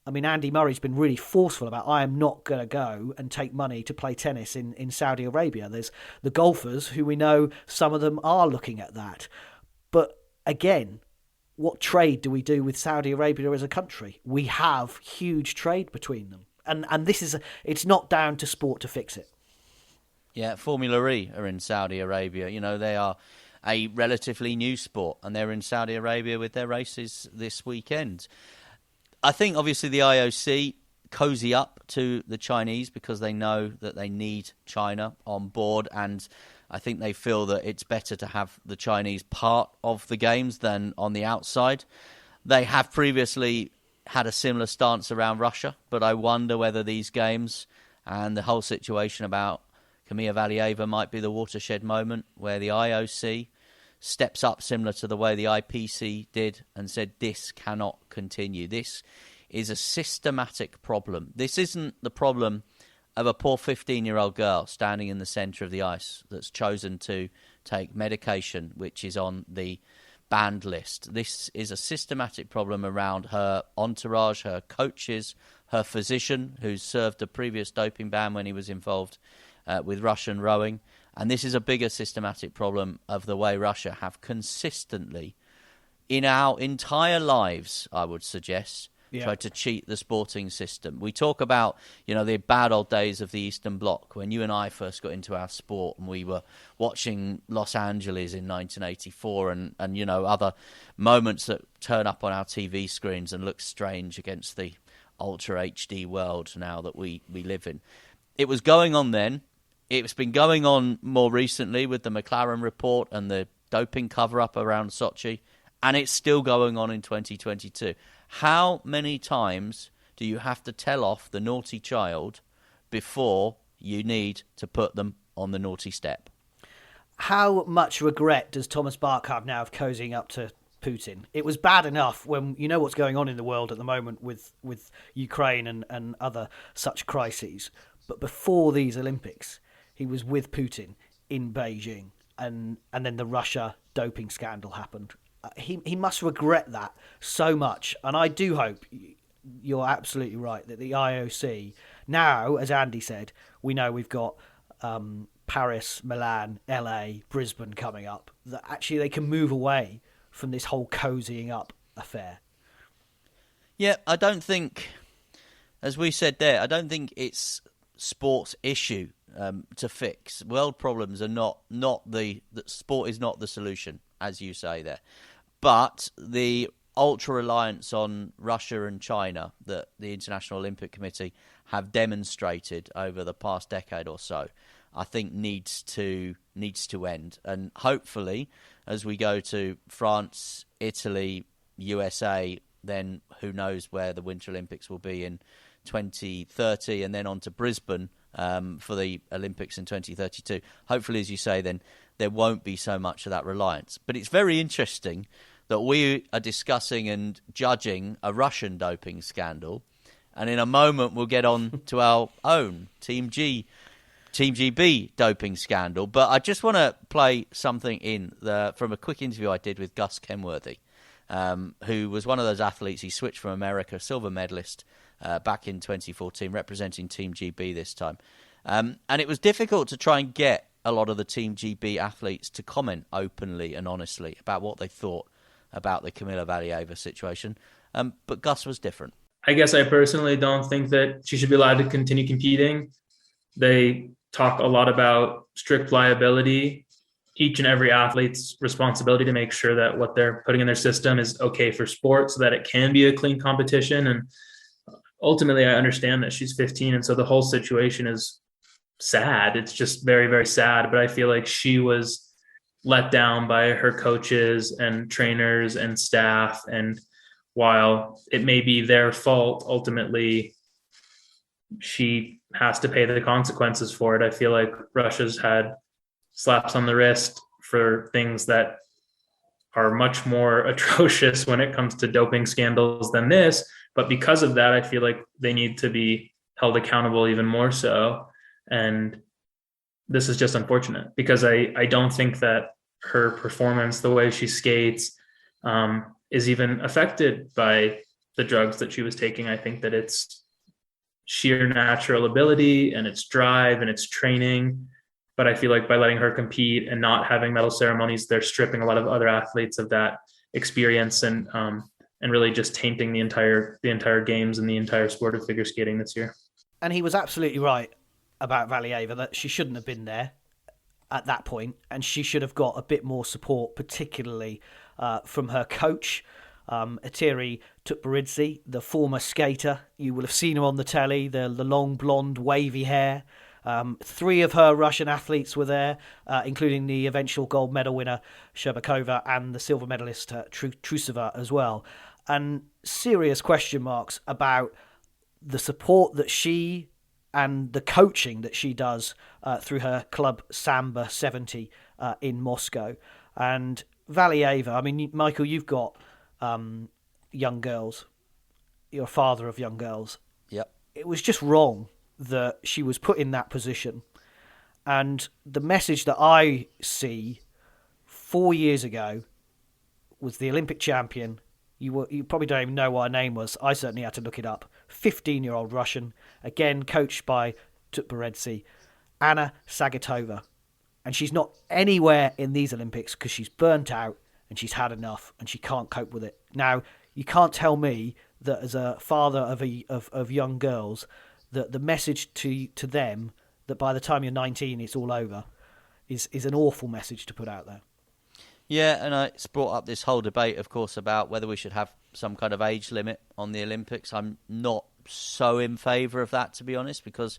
Speaker 8: I mean, Andy Murray's been really forceful about, I am not going to go and take money to play tennis in Saudi Arabia. There's the golfers who we know some of them are looking at that. But again, what trade do we do with Saudi Arabia as a country? We have huge trade between them. And it's not down to sport to fix it.
Speaker 7: Yeah, Formula E are in Saudi Arabia. They are a relatively new sport, and they're in Saudi Arabia with their races this weekend. I think, obviously, the IOC cozy up to the Chinese because they know that they need China on board, and I think they feel that it's better to have the Chinese part of the games than on the outside. They have previously had a similar stance around Russia, but I wonder whether these games and the whole situation about Kamila Valieva might be the watershed moment where the IOC steps up similar to the way the IPC did and said this cannot continue. This is a systematic problem. This isn't the problem of a poor 15-year-old girl standing in the centre of the ice that's chosen to take medication which is on the banned list. This is a systematic problem around her entourage, her coaches, her physician, who's served a previous doping ban when he was involved with Russian rowing. And this is a bigger systematic problem of the way Russia have consistently, in our entire lives, I would suggest, tried to cheat the sporting system. We talk about, the bad old days of the Eastern Bloc, when you and I first got into our sport and we were watching Los Angeles in 1984 and other moments that turn up on our TV screens and look strange against the ultra HD world now that we live in. It was going on then. It's been going on more recently with the McLaren report and the doping cover-up around Sochi, and it's still going on in 2022. How many times do you have to tell off the naughty child before you need to put them on the naughty step?
Speaker 8: How much regret does Thomas Bach have now of cozying up to Putin? It was bad enough when you know what's going on in the world at the moment with Ukraine and other such crises. But before these Olympics, he was with Putin in Beijing, and then the Russia doping scandal happened. He must regret that so much, and I do hope you're absolutely right that the IOC now, as Andy said, we know we've got Paris, Milan, LA, Brisbane coming up, that actually they can move away from this whole cozying up affair.
Speaker 7: Yeah, I don't think, as we said there, I don't think it's sports issue to fix. World problems are not the sport is not the solution, as you say there. But the ultra-reliance on Russia and China that the International Olympic Committee have demonstrated over the past decade or so, I think needs to end. And hopefully, as we go to France, Italy, USA, then who knows where the Winter Olympics will be in 2030, and then on to Brisbane for the Olympics in 2032. Hopefully, as you say, then there won't be so much of that reliance. But it's very interesting that we are discussing and judging a Russian doping scandal, and in a moment we'll get on to our own Team GB doping scandal. But I just want to play something from a quick interview I did with Gus Kenworthy, who was one of those athletes. He switched from America, silver medalist, back in 2014, representing Team GB this time. And it was difficult to try and get a lot of the Team GB athletes to comment openly and honestly about what they thought about the Kamila Valieva situation. But Gus was different.
Speaker 17: I guess I personally don't think that she should be allowed to continue competing. They talk a lot about strict liability, each and every athlete's responsibility to make sure that what they're putting in their system is okay for sport so that it can be a clean competition. And ultimately, I understand that she's 15, and so the whole situation is sad. It's just very, very sad. But I feel like she was let down by her coaches and trainers and staff. And while it may be their fault, ultimately, she has to pay the consequences for it. I feel like Russia's had slaps on the wrist for things that are much more atrocious when it comes to doping scandals than this. But because of that, I feel like they need to be held accountable even more so. And this is just unfortunate because I don't think that her performance, the way she skates, is even affected by the drugs that she was taking. I think that it's sheer natural ability and its drive and its training. But I feel like by letting her compete and not having medal ceremonies, they're stripping a lot of other athletes of that experience and really just tainting the entire games and the entire sport of figure skating this year.
Speaker 8: And he was absolutely right about Valieva, that she shouldn't have been there at that point, and she should have got a bit more support, particularly from her coach, Eteri Tukbaridze, the former skater. You will have seen her on the telly, the long blonde wavy hair, Three of her Russian athletes were there, including the eventual gold medal winner Sherbakova and the silver medalist Trusova as well. And serious question marks about the support that she and the coaching that she does through her club Samba 70 in Moscow. And Valieva, I mean, Michael, you've got young girls. You're a father of young girls.
Speaker 7: Yep.
Speaker 8: It was just wrong that she was put in that position. And the message that I see 4 years ago was the Olympic champion. You probably don't even know what her name was. I certainly had to look it up. 15-year-old Russian, again coached by Tutberedze, Anna Sagatova. And she's not anywhere in these Olympics because she's burnt out and she's had enough and she can't cope with it. Now, you can't tell me that as a father of young girls that the message to them that by the time you're 19 it's all over is an awful message to put out there.
Speaker 7: Yeah, and it's brought up this whole debate, of course, about whether we should have some kind of age limit on the Olympics. I'm not so in favour of that, to be honest, because,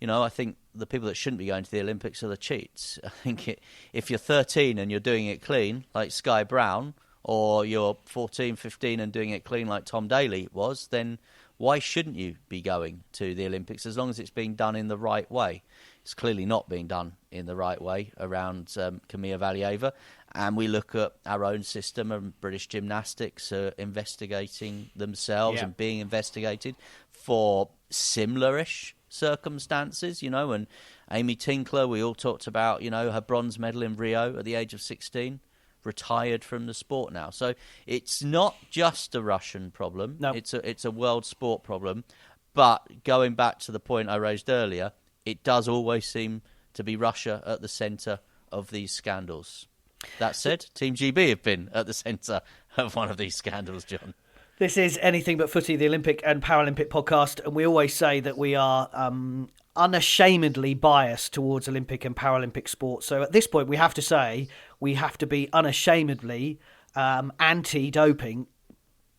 Speaker 7: you know, I think the people that shouldn't be going to the Olympics are the cheats. I think if you're 13 and you're doing it clean, like Sky Brown, or you're 14, 15 and doing it clean like Tom Daley was, then why shouldn't you be going to the Olympics as long as it's being done in the right way? It's clearly not being done in the right way around Kamila Valieva. And we look at our own system, and British gymnastics are investigating themselves and being investigated for similar-ish circumstances, you know. And Amy Tinkler, we all talked about, you know, her bronze medal in Rio at the age of 16, retired from the sport now. So it's not just a Russian problem. No. It's a world sport problem. But going back to the point I raised earlier, it does always seem to be Russia at the centre of these scandals. That said, Team GB have been at the centre of one of these scandals, John.
Speaker 8: This is Anything But Footy, the Olympic and Paralympic podcast, and we always say that we are unashamedly biased towards Olympic and Paralympic sport. So at this point, we have to say we have to be unashamedly anti-doping,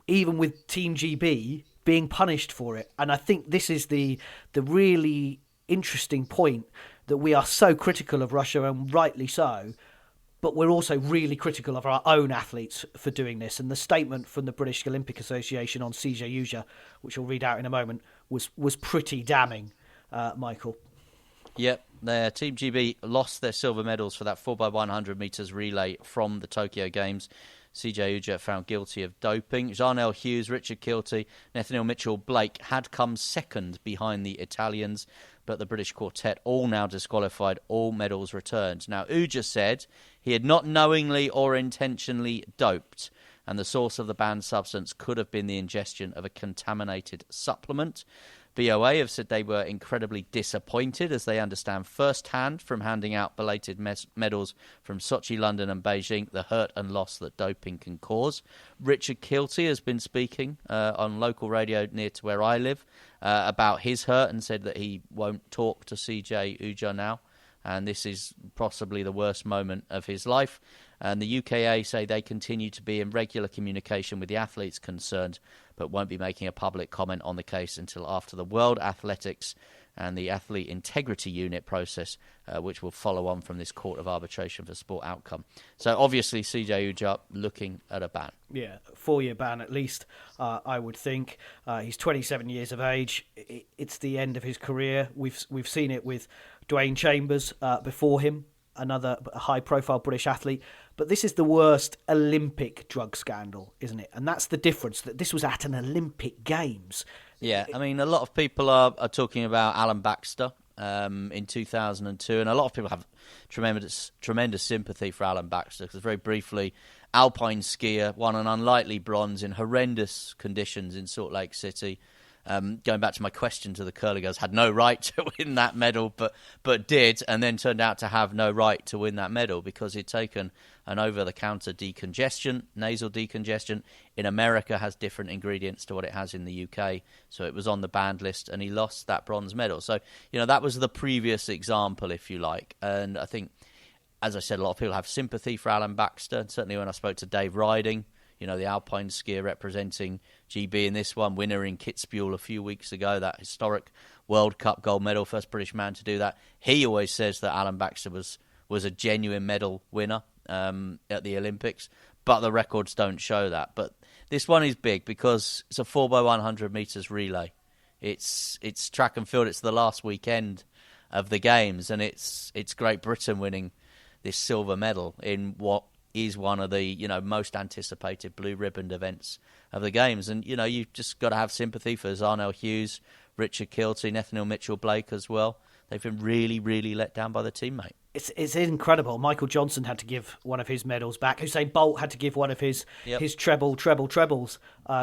Speaker 8: even with Team GB being punished for it. And I think this is the really interesting point, that we are so critical of Russia, and rightly so, but we're also really critical of our own athletes for doing this. And the statement from the British Olympic Association on CJ Uja, which we'll read out in a moment, was pretty damning, Michael.
Speaker 7: Yep, their Team GB lost their silver medals for that 4x100 metres relay from the Tokyo Games. CJ Uja found guilty of doping. Jarnell Hughes, Richard Kilty, Nathaniel Mitchell-Blake had come second behind the Italians, but the British quartet all now disqualified, all medals returned. Now, Uja said he had not knowingly or intentionally doped, and the source of the banned substance could have been the ingestion of a contaminated supplement. BOA have said they were incredibly disappointed, as they understand firsthand from handing out belated medals from Sochi, London and Beijing the hurt and loss that doping can cause. Richard Kilty has been speaking on local radio near to where I live about his hurt, and said that he won't talk to CJ Uja now, and this is possibly the worst moment of his life. And the UKA say they continue to be in regular communication with the athletes concerned, but won't be making a public comment on the case until after the World Athletics and the Athlete Integrity Unit process, which will follow on from this Court of Arbitration for Sport outcome. So obviously CJ Uja looking at a ban.
Speaker 8: Yeah, 4-year ban at least, I would think. He's 27 years of age. It's the end of his career. We've seen it with Dwayne Chambers before him, another high-profile British athlete. But this is the worst Olympic drug scandal, isn't it? And that's the difference, that this was at an Olympic Games.
Speaker 7: Yeah, I mean, a lot of people are talking about Alan Baxter in 2002, and a lot of people have tremendous sympathy for Alan Baxter, because very briefly, alpine skier, won an unlikely bronze in horrendous conditions in Salt Lake City. Going back to my question to the curling girls, had no right to win that medal, but did, and then turned out to have no right to win that medal because he'd taken an over-the-counter decongestant, nasal decongestant. In America, has different ingredients to what it has in the UK, so it was on the banned list, and he lost that bronze medal. So, you know, that was the previous example, if you like, and I think, as I said, a lot of people have sympathy for Alan Baxter. Certainly when I spoke to Dave Riding, the alpine skier representing GB in this one, winner in Kitzbühel a few weeks ago, that historic World Cup gold medal, first British man to do that. He always says that Alan Baxter was a genuine medal winner at the Olympics, but the records don't show that. But this one is big because it's a 4x100 metres relay. It's track and field. It's the last weekend of the games, and it's Great Britain winning this silver medal in what is one of the most anticipated blue ribboned events of the games. And you've just got to have sympathy for Zarnell Hughes, Richard Kilty, Nathaniel Mitchell-Blake as well. They've been really, really let down by the teammate.
Speaker 8: It's incredible. Michael Johnson had to give one of his medals back. Usain Bolt had to give one of his trebles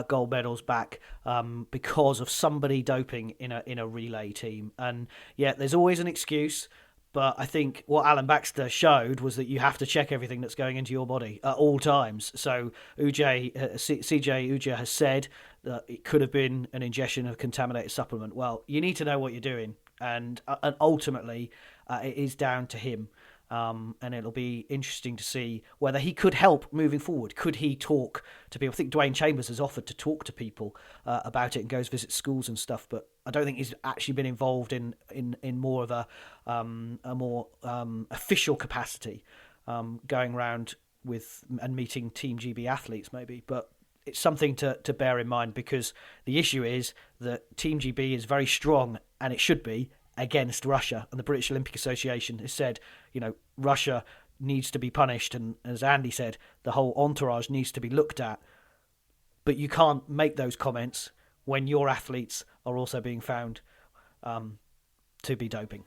Speaker 8: gold medals back because of somebody doping in a relay team. And there's always an excuse. But I think what Alan Baxter showed was that you have to check everything that's going into your body at all times. So CJ Uja has said that it could have been an ingestion of contaminated supplement. Well, you need to know what you're doing. And ultimately, it is down to him. And it'll be interesting to see whether he could help moving forward. Could he talk to people? I think Dwayne Chambers has offered to talk to people about it and goes visit schools and stuff, but I don't think he's actually been involved in more of a more official capacity, going around with and meeting Team GB athletes maybe. But it's something to bear in mind, because the issue is that Team GB is very strong, and it should be, against Russia. And the British Olympic Association has said, Russia needs to be punished. And as Andy said, the whole entourage needs to be looked at. But you can't make those comments when your athletes are also being found to be doping.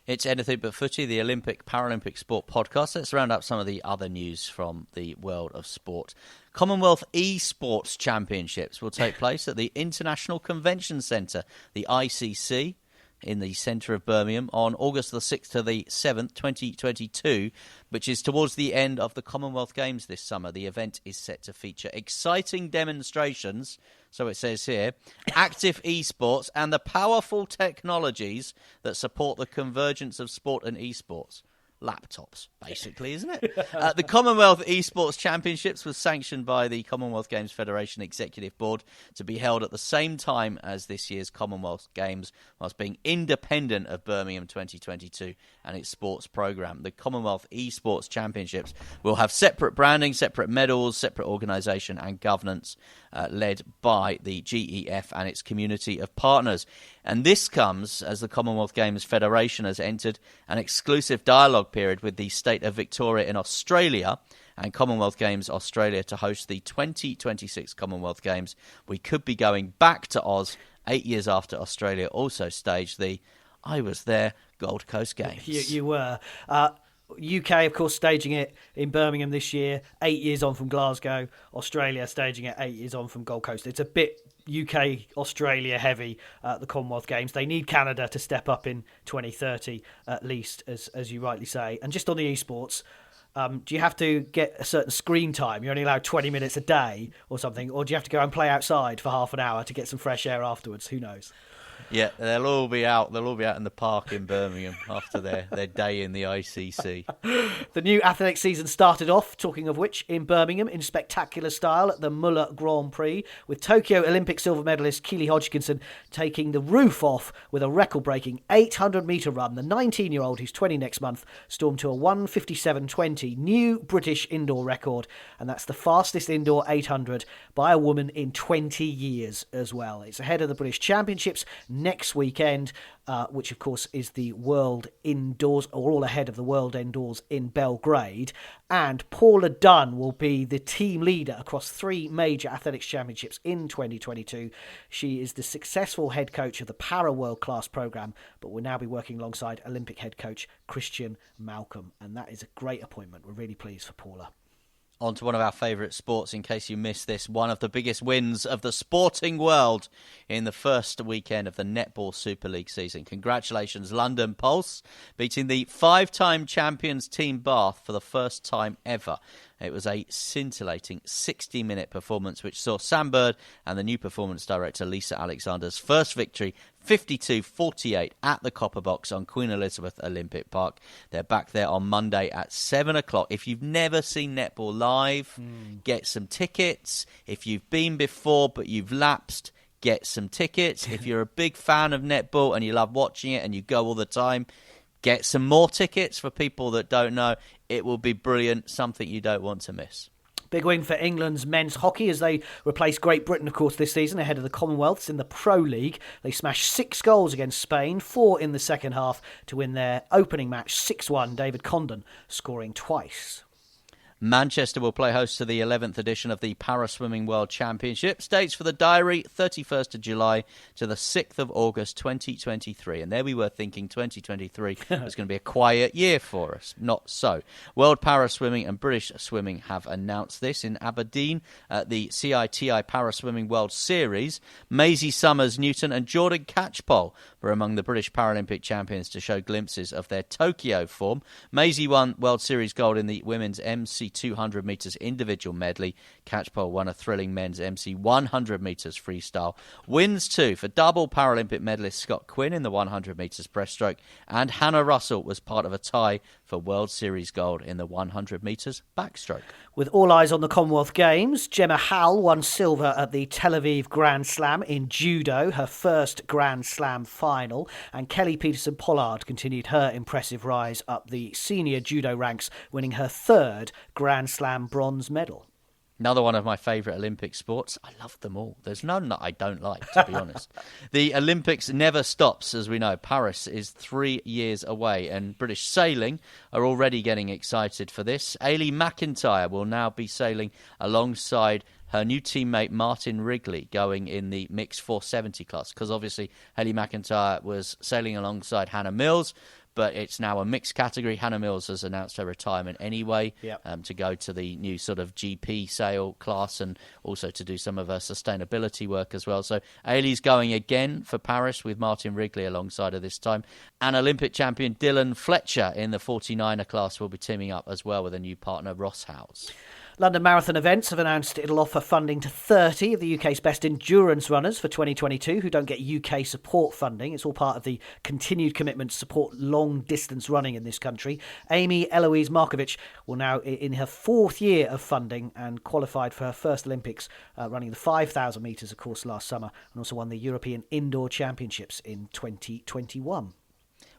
Speaker 7: It's Anything But Footy, the Olympic Paralympic Sport podcast. Let's round up some of the other news from the world of sport. Commonwealth Esports Championships will take place at the International Convention Centre, the ICC, in the centre of Birmingham on August the 6th to the 7th, 2022, which is towards the end of the Commonwealth Games this summer. The event is set to feature exciting demonstrations, so it says here, active esports and the powerful technologies that support the convergence of sport and esports. Laptops, basically, isn't it? The Commonwealth Esports Championships was sanctioned by the Commonwealth Games Federation Executive Board to be held at the same time as this year's Commonwealth Games, whilst being independent of Birmingham 2022 and its sports programme. The Commonwealth Esports Championships will have separate branding, separate medals, separate organisation and governance, led by the GEF and its community of partners. And this comes as the Commonwealth Games Federation has entered an exclusive dialogue period with the state of Victoria in Australia and Commonwealth Games Australia to host the 2026 Commonwealth Games. We could be going back to Oz 8 years after Australia also staged the I was there Gold Coast Games.
Speaker 8: You were. UK, of course, staging it in Birmingham this year, 8 years on from Glasgow. Australia staging it 8 years on from Gold Coast. It's a bit UK, Australia heavy, the Commonwealth Games. They need Canada to step up in 2030 at least, as you rightly say. And just on the esports, do you have to get a certain screen time? You're only allowed 20 minutes a day or something, or do you have to go and play outside for half an hour to get some fresh air afterwards? Who knows?
Speaker 7: Yeah, they'll all be out in the park in Birmingham after their day in the ICC.
Speaker 8: The new athletics season started off, talking of which, in Birmingham in spectacular style at the Muller Grand Prix, with Tokyo Olympic silver medalist Keely Hodgkinson taking the roof off with a record-breaking 800-metre run. The 19-year-old, who's 20 next month, stormed to a 1:57.20, new British indoor record, and that's the fastest indoor 800 by a woman in 20 years as well. It's ahead of the British Championships next weekend, which of course is the World Indoors, or all ahead of the World Indoors in Belgrade. And Paula Dunn will be the team leader across 3 major athletics championships in 2022. She is the successful head coach of the Para World Class programme, but will now be working alongside Olympic head coach Christian Malcolm. And that is a great appointment. We're really pleased for Paula.
Speaker 7: On to one of our favourite sports, in case you missed this, one of the biggest wins of the sporting world in the first weekend of the Netball Super League season. Congratulations, London Pulse, beating the 5-time champions Team Bath for the first time ever. It was a scintillating 60-minute performance which saw Sam Bird and the new performance director Lisa Alexander's first victory 52-48 at the Copper Box on Queen Elizabeth Olympic Park. They're back there on Monday at 7 o'clock. If you've never seen netball live, get some tickets. If you've been before but you've lapsed, get some tickets. If you're a big fan of netball and you love watching it and you go all the time, get some more tickets. For people that don't know, it will be brilliant, something you don't want to miss.
Speaker 8: Big win for England's men's hockey as they replaced Great Britain, of course, this season ahead of the Commonwealths in the Pro League. They smashed 6 goals against Spain, 4 in the second half to win their opening match 6-1, David Condon scoring twice.
Speaker 7: Manchester will play host to the 11th edition of the Para-Swimming World Championship. Dates for the diary, 31st of July to the 6th of August 2023. And there we were thinking 2023 was going to be a quiet year for us. Not so. World Para-Swimming and British Swimming have announced this in Aberdeen at the CITI Para-Swimming World Series. Maisie Summers-Newton and Jordan Catchpole were among the British Paralympic champions to show glimpses of their Tokyo form. Maisie won World Series gold in the women's MC 200 metres individual medley. Catchpole won a thrilling men's MC 100 metres freestyle. Wins too for double Paralympic medalist Scott Quinn in the 100 metres breaststroke, and Hannah Russell was part of a tie for World Series gold in the 100 metres backstroke.
Speaker 8: With all eyes on the Commonwealth Games, Gemma Howell won silver at the Tel Aviv Grand Slam in judo, her first Grand Slam final, and Kelly Peterson-Pollard continued her impressive rise up the senior judo ranks, winning her third Grand Slam bronze medal.
Speaker 7: Another one of my favourite Olympic sports. I love them all. There's none that I don't like, to be honest. The Olympics never stops, as we know. Paris is 3 years away, and British sailing are already getting excited for this. Hailey McIntyre will now be sailing alongside her new teammate Martin Wrigley, going in the mixed 470 class, because obviously Hailey McIntyre was sailing alongside Hannah Mills, but it's now a mixed category. Hannah Mills has announced her retirement anyway, to go to the new sort of GP sail class and also to do some of her sustainability work as well. So Hailey's going again for Paris with Martin Wrigley alongside her this time. And Olympic champion Dylan Fletcher in the 49er class will be teaming up as well with a new partner, Ross Howes.
Speaker 8: London Marathon Events have announced it'll offer funding to 30 of the UK's best endurance runners for 2022 who don't get UK support funding. It's all part of the continued commitment to support long-distance running in this country. Amy Eloise Markovic will now in her 4th year of funding and qualified for her first Olympics, running the 5,000 metres, of course, last summer, and also won the European Indoor Championships in 2021.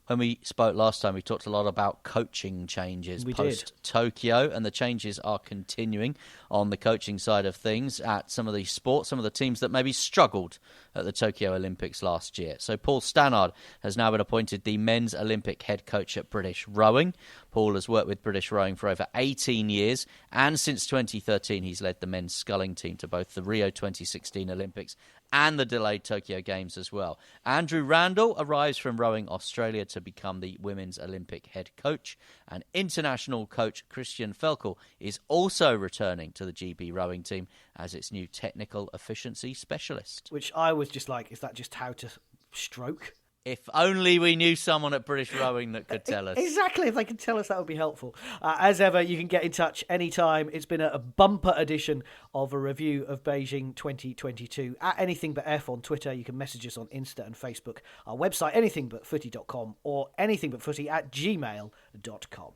Speaker 7: When we spoke last time, we talked a lot about coaching changes post-Tokyo, and the changes are continuing on the coaching side of things at some of the sports, some of the teams that maybe struggled at the Tokyo Olympics last year. So Paul Stannard has now been appointed the men's Olympic head coach at British Rowing. Paul has worked with British Rowing for over 18 years, and since 2013 he's led the men's sculling team to both the Rio 2016 Olympics and the delayed Tokyo Games as well. Andrew Randall arrives from Rowing Australia to become the women's Olympic head coach, and international coach Christian Felkel is also returning to the GB Rowing team as its new technical efficiency specialist.
Speaker 8: Which I was just like, is that just how to stroke?
Speaker 7: If only we knew someone at British Rowing that could tell us.
Speaker 8: Exactly, if they could tell us, that would be helpful. As ever, you can get in touch anytime. It's been a bumper edition of a review of Beijing 2022. At Anything But F on Twitter, you can message us on Insta and Facebook. Our website, anythingbutfooty.com, or anythingbutfooty@gmail.com.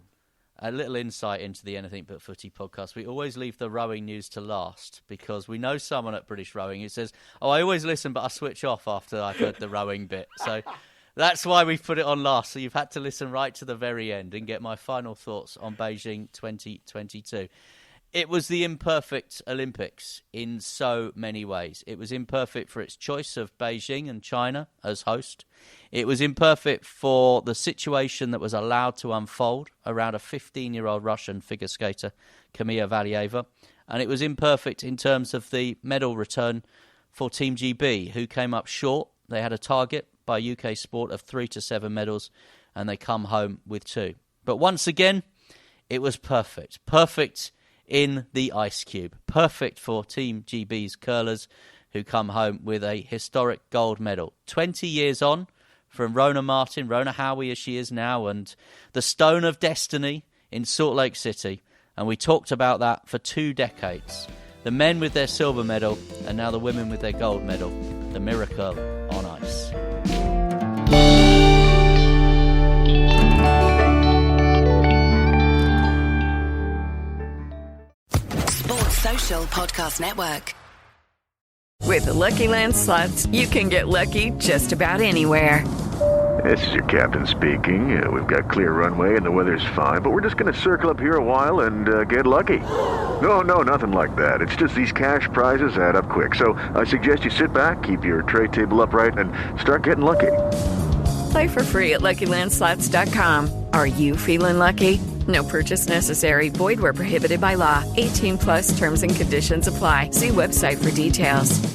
Speaker 7: A little insight into the Anything But Footy podcast. We always leave the rowing news to last because we know someone at British Rowing who says, I always listen, but I switch off after I've heard the rowing bit. So that's why we've put it on last. So you've had to listen right to the very end and get my final thoughts on Beijing 2022. It was the imperfect Olympics in so many ways. It was imperfect for its choice of Beijing and China as host. It was imperfect for the situation that was allowed to unfold around a 15-year-old Russian figure skater, Kamila Valieva. And it was imperfect in terms of the medal return for Team GB, who came up short. They had a target by UK Sport of 3 to 7 medals, and they come home with 2. But once again, it was perfect. Perfect in the ice cube. Perfect for Team GB's curlers, who come home with a historic gold medal. 20 years on from Rona Martin, Rona Howie as she is now, and the Stone of Destiny in Salt Lake City. And we talked about that for 2 decades. The men with their silver medal, and now the women with their gold medal. The miracle on ice.
Speaker 18: Sports Social Podcast Network.
Speaker 3: With the Lucky Land Slots, you can get lucky just about anywhere.
Speaker 19: This is your captain speaking. We've got clear runway and the weather's fine, but we're just going to circle up here a while and get lucky. No, nothing like that. It's just these cash prizes add up quick. So I suggest you sit back, keep your tray table upright, and start getting lucky.
Speaker 3: Play for free at LuckyLandSlots.com. Are you feeling lucky? No purchase necessary. Void where prohibited by law. 18+ terms and conditions apply. See website for details.